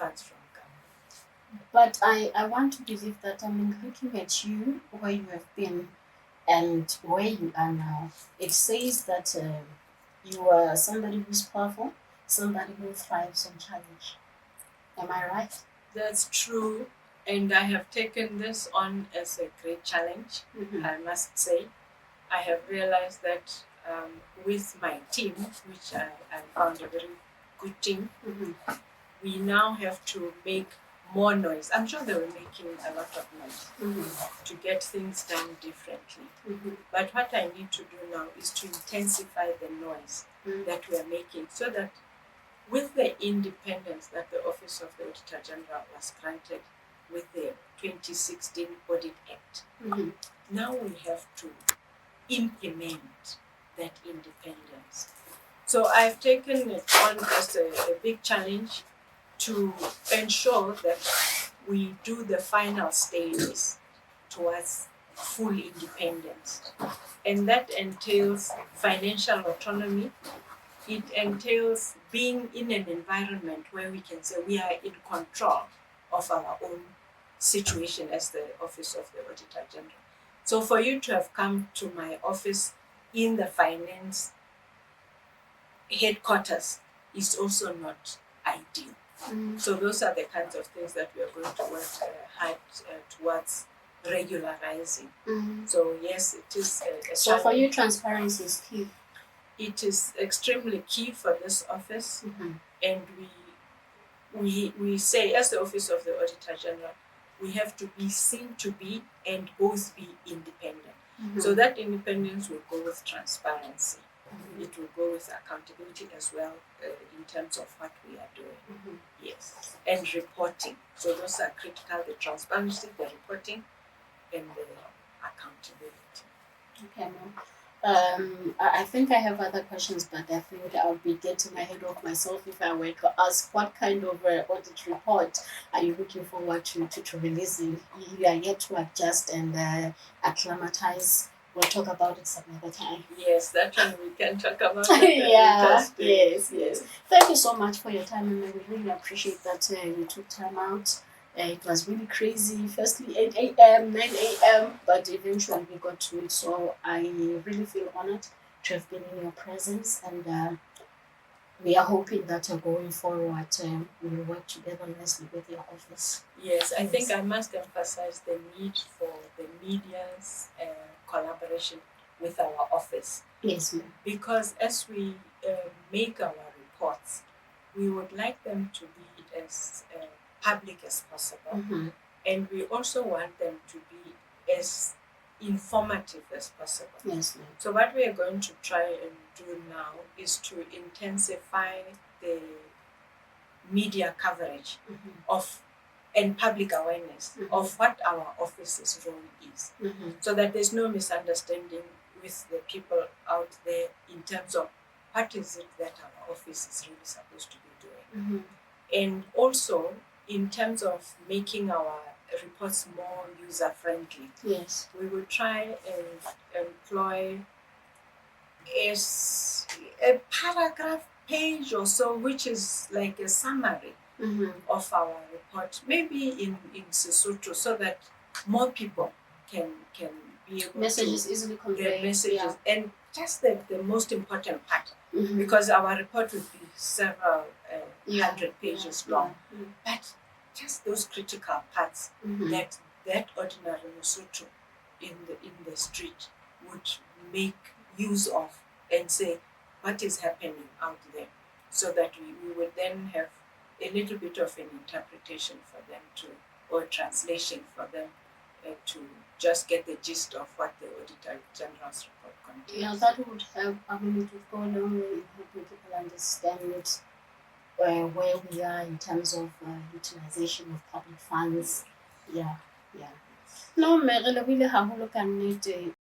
funds from government. But I want to believe that, looking at you, where you have been and where you are now, it says that you are somebody who's powerful, somebody who thrives on challenge. Am I right? That's true, and I have taken this on as a great challenge, Mm-hmm. I must say. I have realized that with my team, which I found a very good team, Mm-hmm. we now have to make more noise. I'm sure they were making a lot of noise Mm-hmm. to get things done differently. Mm-hmm. But what I need to do now is to intensify the noise that we are making, so that with the independence that the Office of the Auditor General was granted with the 2016 Audit Act, Mm-hmm. now we have to implement that independence. So I've taken it on as a big challenge to ensure that we do the final stages towards full independence. And that entails financial autonomy. It entails being in an environment where we can say we are in control of our own situation as the Office of the Auditor General. So for you to have come to my office in the finance headquarters is also not ideal. Mm-hmm. So those are the kinds of things that we are going to work hard towards regularizing. Mm-hmm. So yes, it is a So for challenge. you, transparency is key. It is extremely key for this office, Mm-hmm. and we say, as the Office of the Auditor General, we have to be seen to be and both be independent. Mm-hmm. So that independence will go with transparency. Mm-hmm. It will go with accountability as well, in terms of what we are doing. Mm-hmm. Yes, and reporting. So those are critical: the transparency, the reporting, and the accountability. Okay, ma'am. I think I have other questions, but I think I'll be getting ahead of myself if I were to ask what kind of audit report are you looking forward to releasing? You are yet to adjust and acclimatize. We'll talk about it some other time. Yes, that one we can talk about. Yeah, yes. Thank you so much for your time, and I really appreciate that you took time out. It was really crazy. Firstly, 8 a.m., 9 a.m., but eventually we got to it. So I really feel honored to have been in your presence, and we are hoping that going forward we will work together nicely with your office. Yes, I think I must emphasize the need for the media's collaboration with our office. Yes, ma'am. Because as we make our reports, we would like them to be as public as possible. Mm-hmm. And we also want them to be as informative as possible. Yes, ma'am. So what we are going to try and do now is to intensify the media coverage Mm-hmm. of and public awareness Mm-hmm. of what our office's role is, Mm-hmm. so that there's no misunderstanding with the people out there in terms of what is it that our office is really supposed to be doing. Mm-hmm. And also in terms of making our reports more user-friendly. Yes. We will try and employ a paragraph page or so, which is like a summary Mm-hmm. of our report, maybe in Lesotho, so that more people can be able Messages to easily get conveyed. messages. Yeah. And just the most important part, Mm-hmm. because our report would be several hundred pages long, Yeah. but just those critical parts Mm-hmm. that ordinary Lesotho in the street would make use of and say what is happening out there, so that we would then have a little bit of an interpretation for them to, or translation for them to just get the gist of what the Auditor General's report contains. Yeah, that would help. It would go a long way in helping people understand where we are in terms of utilization of public funds. Yeah. No, me re lebile haholo ka nnete.